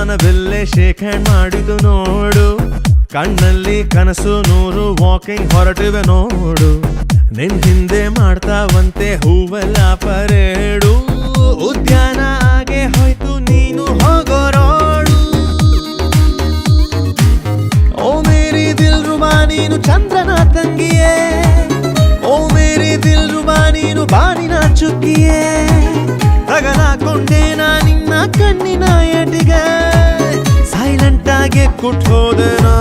ಮನವೆಲ್ಲೇ shake hand ಮಾಡಿದು ನೋಡು ಕಣ್ಣಲ್ಲಿ ಕನಸು ನೂರು ವಾಕಿಂಗ್ ಹೊರಟಿವೆ ನೋಡು ನಿನ್ ಹಿಂದೆ ಮಾಡ್ತಾವಂತೆ ಹೂವೆಲ್ಲ ಪರೇಡು ಉದ್ಯಾನ ಆಗೆ ಹೋಯ್ತು ನೀನು ಹೋಗೋ ರೋಡು ಓ ಮೇರಿ ದಿಲ್ರುಬಾ ನೀನು ಚಂದ್ರನ ತಂಗಿಯೇ ಓ ಮೇರಿ ದಿಲ್ರುಬಾ ನೀನು ಬಾನಿನ ಚುಕ್ಕಿಯೇ ತಗಲಾಕೊಂಡೆ ನಾ ನಿನ್ನ ಕಣ್ಣಿನ ಎಟಿಗೆ ಸೈಲೆಂಟ್ ಆಗಿ ಕುಟ್ ಹೋದೆ ನಾ